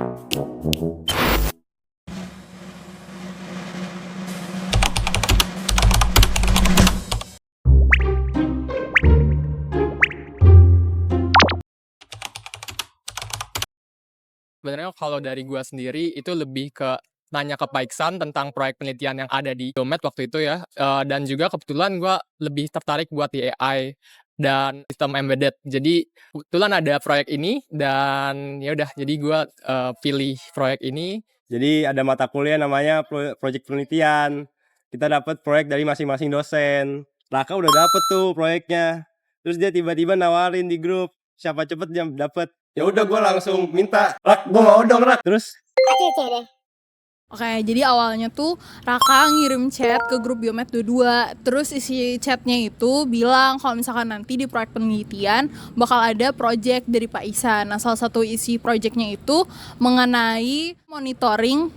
Sebenarnya kalau dari gua sendiri itu lebih ke nanya ke Pak Iksan tentang proyek penelitian yang ada di Geomed waktu itu ya, dan juga kebetulan gua lebih tertarik buat di AI dan sistem embedded. Jadi kebetulan ada proyek ini dan ya udah jadi gua, pilih proyek ini. Jadi ada mata kuliah namanya proyek penelitian. Kita dapat proyek dari masing-masing dosen. Raka udah dapet tuh proyeknya. Terus dia tiba-tiba nawarin di grup, siapa cepet dia dapet. Ya udah gue langsung minta, Rak, gue mau dong Rak. Terus Oke, jadi awalnya tuh Raka ngirim chat ke grup Biomed 22. Terus isi chatnya itu bilang kalau misalkan nanti di proyek penelitian bakal ada project dari Pak Ihsan. Nah, salah satu isi projectnya itu mengenai monitoring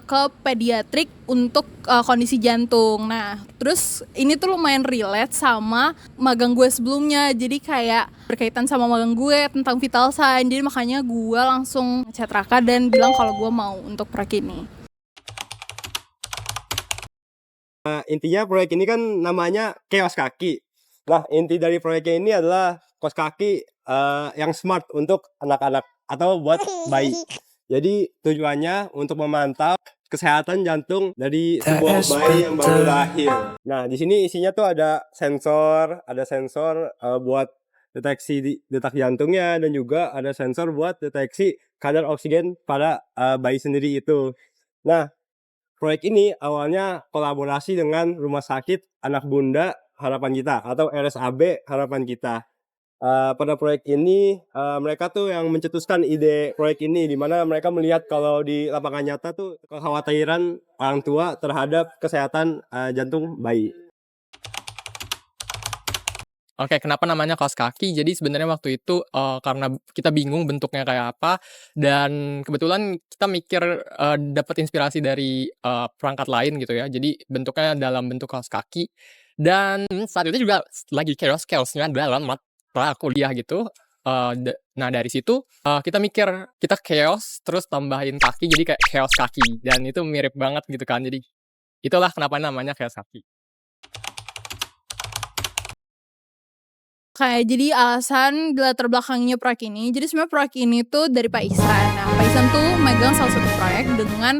ke pediatrik untuk kondisi jantung. Nah, terus ini tuh lumayan relate sama magang gue sebelumnya. Jadi kayak berkaitan sama magang gue tentang vital sign. Jadi makanya gue langsung chat Raka dan bilang kalau gue mau untuk proyek ini. intinya proyek ini kan namanya Keos Kaki. Nah, inti dari proyeknya ini adalah kos kaki yang smart untuk anak-anak atau buat bayi. Jadi tujuannya untuk memantau kesehatan jantung dari sebuah bayi yang baru lahir. Nah, di sini isinya tuh ada sensor buat deteksi detak jantungnya dan juga ada sensor buat deteksi kadar oksigen pada bayi sendiri itu. Nah, proyek ini awalnya kolaborasi dengan Rumah Sakit Anak Bunda Harapan Kita atau RSAB Harapan Kita. Pada proyek ini mereka tuh yang mencetuskan ide proyek ini, di mana mereka melihat kalau di lapangan nyata tuh kekhawatiran orang tua terhadap kesehatan jantung bayi. Oke, kenapa namanya kaos kaki? Jadi sebenarnya waktu itu, karena kita bingung bentuknya kayak apa, dan kebetulan kita mikir, dapat inspirasi dari, perangkat lain gitu ya. Jadi bentuknya dalam bentuk kaos kaki, dan saat itu juga lagi chaos-chaos-nya dalam mata kuliah gitu, nah dari situ, kita mikir, kita chaos terus tambahin kaki jadi kayak chaos kaki, dan itu mirip banget gitu kan. Jadi itulah kenapa namanya chaos kaki. Kayak jadi alasan di latar belakangnya proyek ini, jadi sebenarnya proyek ini tuh dari Pak Ihsan. Nah, Pak Ihsan tuh megang salah satu proyek dengan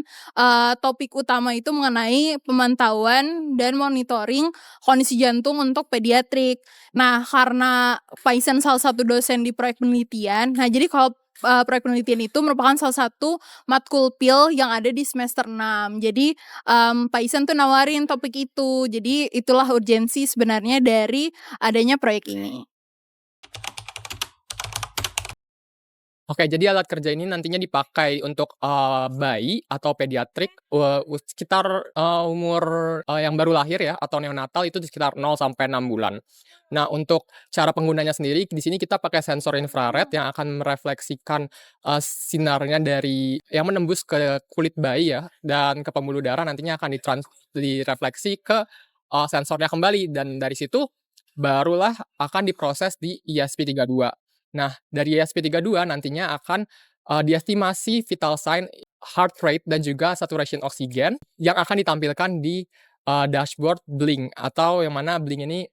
topik utama itu mengenai pemantauan dan monitoring kondisi jantung untuk pediatrik. Nah, karena Pak Ihsan salah satu dosen di proyek penelitian, nah jadi kalau proyek penelitian itu merupakan salah satu matkul PIL yang ada di semester 6. Jadi Pak Ihsan tuh nawarin topik itu. Jadi itulah urgensi sebenarnya dari adanya proyek ini. Oke, jadi alat kerja ini nantinya dipakai untuk, bayi atau pediatrik, sekitar, umur, yang baru lahir ya atau neonatal itu di sekitar 0 sampai 6 bulan. Nah, untuk cara penggunanya sendiri di sini kita pakai sensor infrared yang akan merefleksikan, sinarnya dari yang menembus ke kulit bayi ya dan ke pembuluh darah nantinya akan direfleksi ke, sensornya kembali dan dari situ barulah akan diproses di ESP32. Nah, dari ESP32 nantinya akan, diestimasi vital sign, heart rate, dan juga saturation oksigen yang akan ditampilkan di, dashboard Blink atau yang mana Blink ini,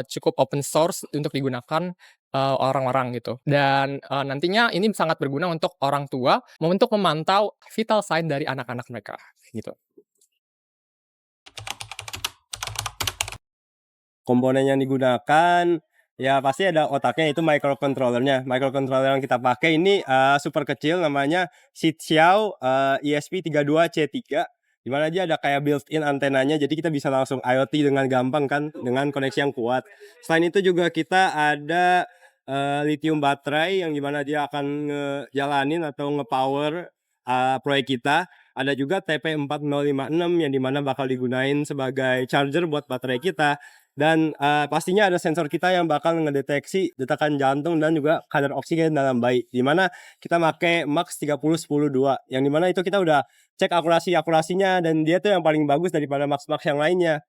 cukup open source untuk digunakan, orang-orang gitu. Dan, nantinya ini sangat berguna untuk orang tua untuk memantau vital sign dari anak-anak mereka, gitu. Komponen yang digunakan ya pasti ada otaknya, itu microcontrollernya. Microcontroller yang kita pakai ini super kecil, namanya Xiao ESP32C3, di mana dia ada kayak built-in antenanya, jadi kita bisa langsung IoT dengan gampang kan dengan koneksi yang kuat. Selain itu juga kita ada lithium baterai yang dimana dia akan ngejalanin atau ngepower proyek kita. Ada juga TP4056 yang dimana bakal digunain sebagai charger buat baterai kita. Dan pastinya ada sensor kita yang bakal ngedeteksi detakan jantung dan juga kadar oksigen dalam bayi, di mana kita pakai Max 30-10-2, yang dimana itu kita udah cek akurasinya dan dia tuh yang paling bagus daripada Max yang lainnya.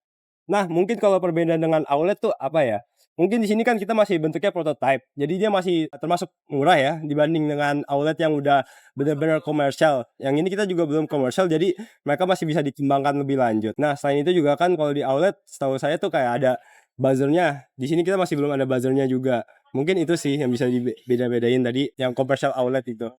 Nah, mungkin kalau perbedaan dengan outlet tuh apa ya, mungkin di sini kan kita masih bentuknya prototype, jadi dia masih termasuk murah ya dibanding dengan outlet yang udah bener-bener komersial. Yang ini kita juga belum komersial, jadi mereka masih bisa dikembangkan lebih lanjut. Nah, selain itu juga kan kalau di outlet setahu saya tuh kayak ada buzzer-nya, di sini kita masih belum ada buzzer-nya juga. Mungkin itu sih yang bisa dibeda-bedain tadi yang komersial outlet itu.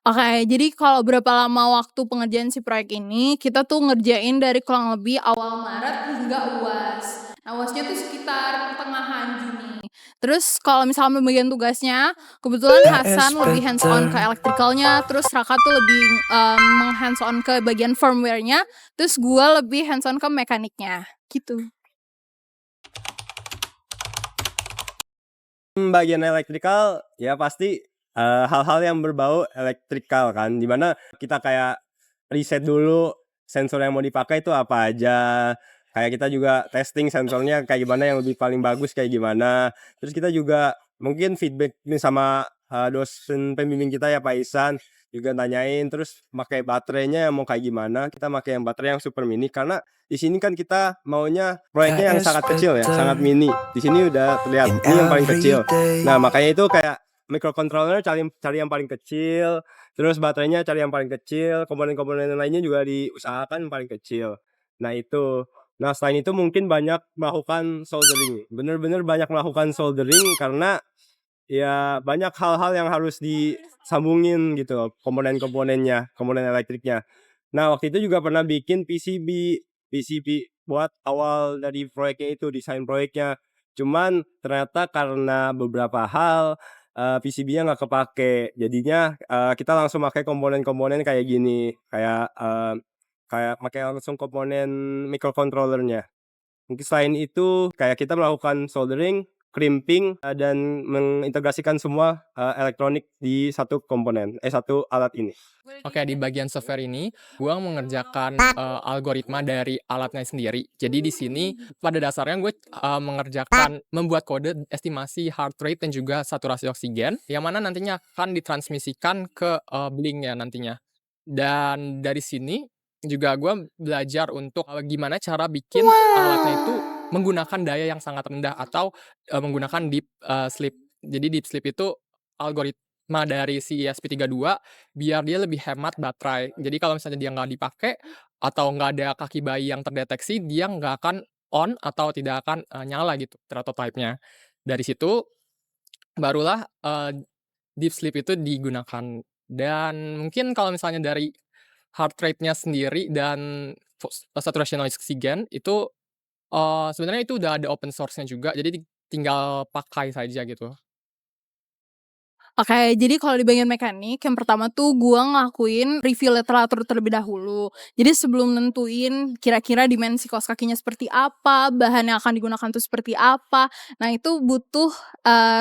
Oke, jadi kalau berapa lama waktu pengerjaan si proyek ini, kita tuh ngerjain dari kurang lebih awal Maret hingga UAS. Nah, UASnya tuh sekitar pertengahan Juni. Terus kalau misalnya pembagian tugasnya, kebetulan Hasan lebih hands on ke elektrikalnya, terus Raka tuh lebih hands on ke bagian firmware-nya, terus gua lebih hands on ke mekaniknya, gitu. Bagian elektrikal ya pasti, hal-hal yang berbau elektrikal kan, di mana kita kayak riset dulu sensor yang mau dipakai itu apa aja, kayak kita juga testing sensornya kayak gimana yang lebih paling bagus kayak gimana. Terus kita juga mungkin feedback nih sama, dosen pembimbing kita ya Pak Ihsan, juga nanyain terus pakai baterainya yang mau kayak gimana, kita pakai yang baterai yang super mini karena di sini kan kita maunya proyeknya yang sangat kecil ya, sangat mini. Di sini udah terlihat ini yang paling kecil. Nah, makanya itu kayak microcontroller cari yang paling kecil, terus baterainya cari yang paling kecil, komponen-komponen lainnya juga diusahakan yang paling kecil. Nah, itu. Nah, selain itu mungkin banyak melakukan soldering, bener-bener banyak melakukan soldering karena ya banyak hal-hal yang harus disambungin gitu loh, komponen-komponennya, komponen elektriknya. Nah, waktu itu juga pernah bikin PCB buat awal dari proyeknya itu, desain proyeknya. Cuman ternyata karena beberapa hal, PCB-nya nggak kepake. Jadinya, kita langsung pakai komponen-komponen kayak gini, kayak pakai langsung komponen microcontroller-nya. Mungkin selain itu kayak kita melakukan soldering, crimping, dan mengintegrasikan semua, elektronik di satu satu alat ini. Oke, di bagian software ini, gua mengerjakan, algoritma dari alatnya sendiri. Jadi di sini pada dasarnya gue, membuat kode estimasi heart rate dan juga saturasi oksigen, yang mana nantinya akan ditransmisikan ke, Blink ya nantinya. Dan dari sini juga gua belajar untuk, gimana cara bikin alatnya itu menggunakan daya yang sangat rendah atau, menggunakan deep, sleep. Jadi deep sleep itu algoritma dari si ESP32 biar dia lebih hemat baterai. Jadi kalau misalnya dia nggak dipakai atau nggak ada kaki bayi yang terdeteksi, dia nggak akan on atau tidak akan, nyala gitu prototype-nya. Dari situ barulah, deep sleep itu digunakan. Dan mungkin kalau misalnya dari heart rate-nya sendiri dan saturation oksigen itu, sebenarnya itu udah ada open source-nya juga, jadi tinggal pakai saja gitu. Oke, jadi kalau di bagian mekanik, yang pertama tuh gua ngelakuin review literatur terlebih dahulu. Jadi sebelum nentuin kira-kira dimensi kaos kakinya seperti apa, bahan yang akan digunakan tuh seperti apa. Nah, itu butuh,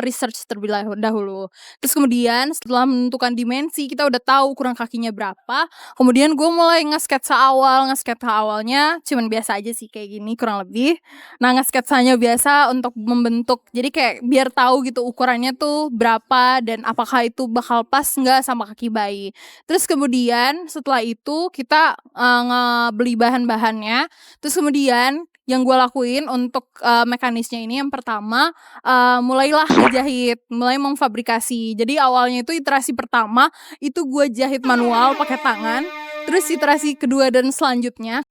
research terlebih dahulu. Terus kemudian setelah menentukan dimensi, kita udah tahu ukuran kakinya berapa, kemudian gue mulai nge-sketsa awal. Nge-sketsa awalnya cuman biasa aja sih kayak gini kurang lebih. Nah, nge-sketsanya biasa untuk membentuk, jadi kayak biar tahu gitu ukurannya tuh berapa dan apakah itu bakal pas nggak sama kaki bayi. Terus kemudian setelah itu kita, ngebeli bahan-bahannya, terus kemudian yang gue lakuin untuk, mekanisnya ini yang pertama, mulailah ngejahit, mulai memfabrikasi. Jadi awalnya itu iterasi pertama, itu gue jahit manual pakai tangan, terus iterasi kedua dan selanjutnya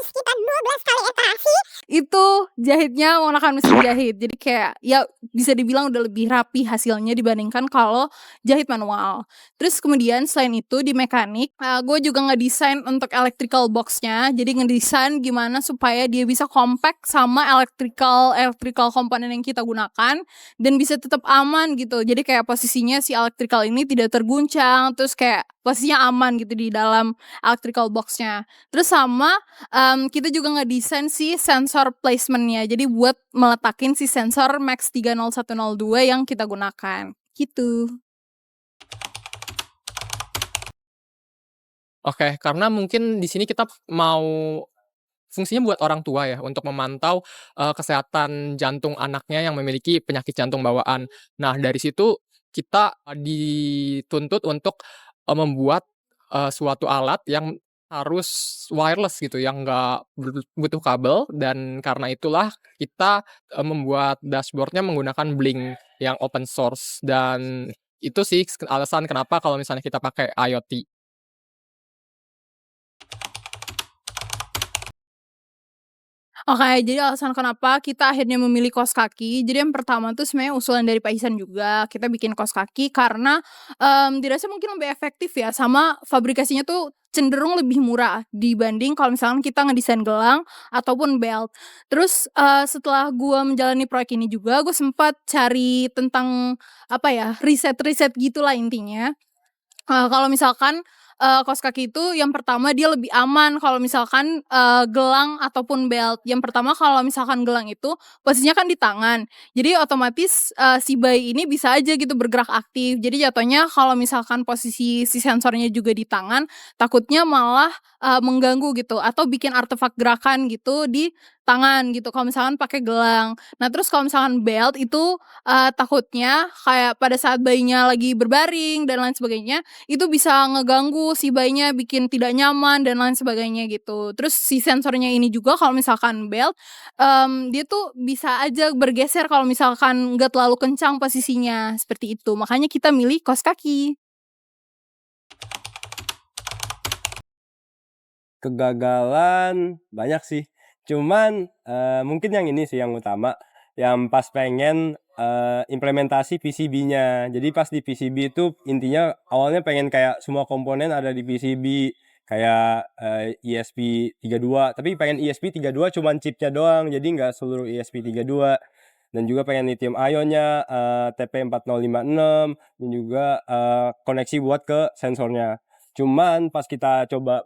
sekitar 12 kali iterasi itu jahitnya menggunakan mesin jahit. Jadi kayak ya bisa dibilang udah lebih rapi hasilnya dibandingkan kalau jahit manual. Terus kemudian selain itu di mekanik, gue juga ngedesain untuk electrical box-nya. Jadi ngedesain gimana supaya dia bisa compact sama electrical komponen yang kita gunakan dan bisa tetap aman gitu. Jadi kayak posisinya si electrical ini tidak terguncang, terus kayak posisinya aman gitu di dalam electrical box-nya. Terus sama kita juga ngedesain si sensor placement-nya. Jadi buat meletakin si sensor Max 30102 yang kita gunakan. Gitu. Oke, karena mungkin di sini kita mau fungsinya buat orang tua ya, untuk memantau, kesehatan jantung anaknya yang memiliki penyakit jantung bawaan. Nah, dari situ kita, dituntut untuk, membuat, suatu alat yang harus wireless gitu yang nggak butuh kabel, dan karena itulah kita, membuat dashboard-nya menggunakan Blink yang open source, dan itu sih alasan kenapa kalau misalnya kita pakai IoT. Oke, jadi alasan kenapa kita akhirnya memilih kaos kaki, jadi yang pertama tuh sebenarnya usulan dari Pak Ihsan juga, kita bikin kaos kaki karena, dirasa mungkin lebih efektif ya, sama fabrikasinya tuh cenderung lebih murah dibanding kalau misalkan kita ngedesain gelang ataupun belt. Terus, setelah gua menjalani proyek ini juga, gue sempat cari tentang, apa ya, riset-riset gitulah intinya. Kalau misalkan, kaos kaki itu yang pertama dia lebih aman kalau misalkan, gelang ataupun belt. Yang pertama kalau misalkan gelang itu posisinya kan di tangan, jadi otomatis, si bayi ini bisa aja gitu bergerak aktif. Jadi jatuhnya kalau misalkan posisi si sensornya juga di tangan, takutnya malah, mengganggu gitu atau bikin artefak gerakan gitu di tangan gitu kalau misalkan pakai gelang. Nah terus kalau misalkan belt itu, takutnya kayak pada saat bayinya lagi berbaring dan lain sebagainya, itu bisa ngeganggu si bayinya, bikin tidak nyaman dan lain sebagainya gitu. Terus si sensornya ini juga kalau misalkan belt, dia tuh bisa aja bergeser kalau misalkan nggak terlalu kencang posisinya, seperti itu. Makanya kita milih kaos kaki. Kegagalan banyak sih, cuman, mungkin yang ini sih yang utama, yang pas pengen, implementasi PCB-nya. Jadi pas di PCB itu intinya awalnya pengen kayak semua komponen ada di PCB, kayak, ESP32, tapi pengen ESP32 cuman chip-nya doang, jadi nggak seluruh ESP32. Dan juga pengen lithium ionnya, TP4056, dan juga, koneksi buat ke sensornya. Cuman pas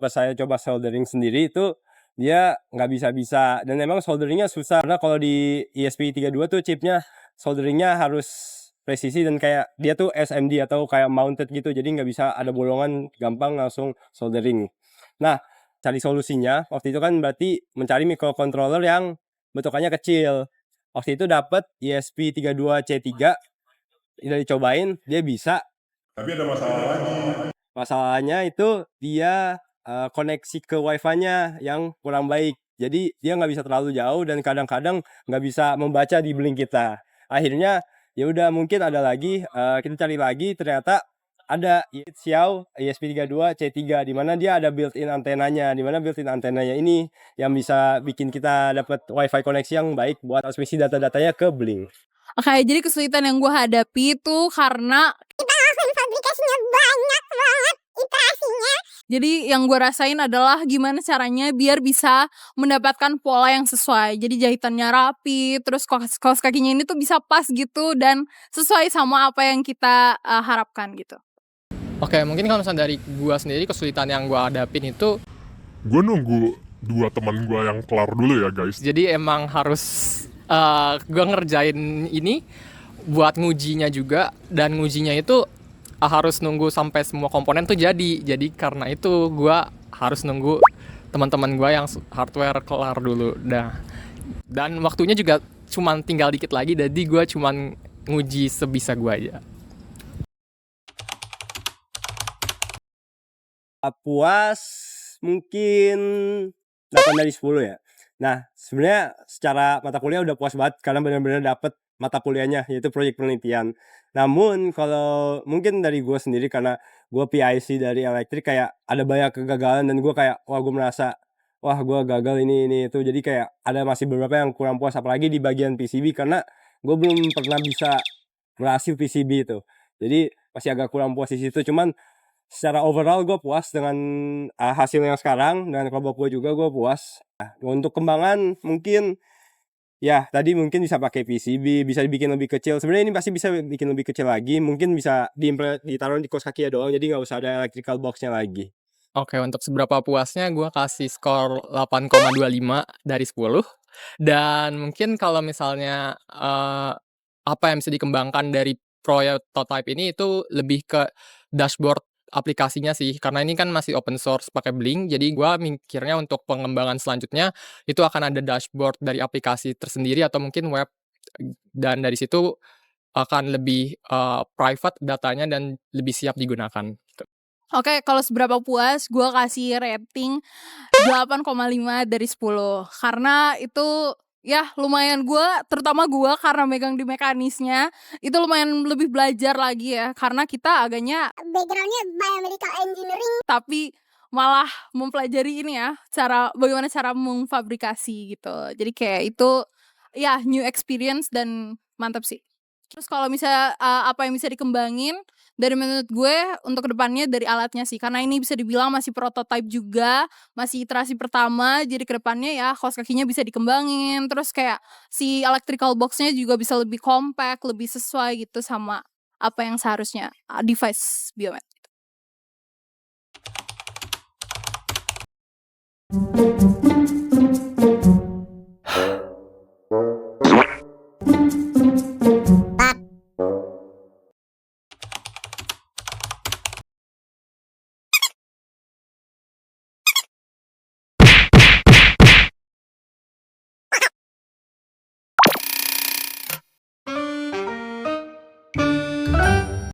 saya coba soldering sendiri itu, dia nggak bisa-bisa, dan emang solderingnya susah karena kalau di ESP32 tuh chipnya solderingnya harus presisi dan kayak dia tuh SMD atau kayak mounted gitu, jadi nggak bisa ada bolongan gampang langsung soldering. Nah, cari solusinya waktu itu kan berarti mencari microcontroller yang bentukannya kecil. Waktu itu dapet ESP32C3, udah dicobain dia bisa. Tapi ada masalah lagi. Masalahnya itu dia, koneksi ke WiFi-nya yang kurang baik. Jadi dia nggak bisa terlalu jauh dan kadang-kadang nggak bisa membaca di Blink kita. Akhirnya ya udah mungkin ada lagi, kita cari lagi ternyata ada Xiao ESP32C3 di mana dia ada built-in antenanya, di mana built-in antenanya ini yang bisa bikin kita dapat WiFi koneksi yang baik buat transmisi data-datanya ke Blink. Oke, jadi kesulitan yang gue hadapi itu karena fabrikasinya banyak banget iterasinya. Jadi yang gue rasain adalah gimana caranya biar bisa mendapatkan pola yang sesuai. Jadi jahitannya rapi, terus kaos kakinya ini tuh bisa pas gitu dan sesuai sama apa yang kita harapkan gitu. Oke, mungkin kalau misalnya dari gua sendiri kesulitan yang gua hadapin itu, Gue nunggu 2 teman gue yang kelar dulu ya guys. jadi emang harus, gua ngerjain ini buat ngujinya juga, dan ngujinya itu, harus nunggu sampai semua komponen tuh jadi. Jadi karena itu gua harus nunggu teman-teman gua yang hardware kelar dulu. Dan waktunya juga cuman tinggal dikit lagi, jadi gua cuman nguji sebisa gua aja. Puas mungkin 8 dari 10 ya. Nah, sebenarnya secara mata kuliah udah puas banget karena benar-benar dapet mata kuliahnya, yaitu proyek penelitian. Namun kalau mungkin dari gue sendiri karena gue PIC dari elektrik kayak ada banyak kegagalan dan gue kayak, wah gue merasa, wah gue gagal ini, itu. Jadi kayak ada masih beberapa yang kurang puas, apalagi di bagian PCB karena gue belum pernah bisa berhasil PCB itu. Jadi masih agak kurang puas di situ, cuman secara overall gue puas dengan, hasil yang sekarang, dan kelompok gue juga gue puas. Nah, untuk kembangan mungkin, ya tadi mungkin bisa pakai PCB, bisa dibikin lebih kecil. Sebenarnya ini pasti bisa bikin lebih kecil lagi, mungkin bisa ditaruh di kaos kaki doang, jadi nggak usah ada electrical box-nya lagi. Oke, untuk seberapa puasnya gua kasih skor 8,25 dari 10. Dan mungkin kalau misalnya, apa yang bisa dikembangkan dari prototype ini itu lebih ke dashboard aplikasinya sih, karena ini kan masih open source pakai Blink, jadi gua mikirnya untuk pengembangan selanjutnya itu akan ada dashboard dari aplikasi tersendiri atau mungkin web, dan dari situ akan lebih, private datanya dan lebih siap digunakan, gitu. Oke, kalau seberapa puas, gue kasih rating 8,5 dari 10. Karena itu ya lumayan terutama gue karena megang di mekanisnya, itu lumayan lebih belajar lagi ya. Karena kita agaknya backgroundnya biomedical engineering. tapi malah mempelajari ini ya, bagaimana cara memfabrikasi gitu. Jadi kayak itu ya new experience dan mantap sih. Terus kalau misalnya apa yang bisa dikembangin dari menurut gue untuk kedepannya dari alatnya sih, karena ini bisa dibilang masih prototype juga, masih iterasi pertama, jadi kedepannya ya kaos kakinya bisa dikembangin, terus kayak si electrical box-nya juga bisa lebih compact, lebih sesuai gitu sama apa yang seharusnya device Biomed.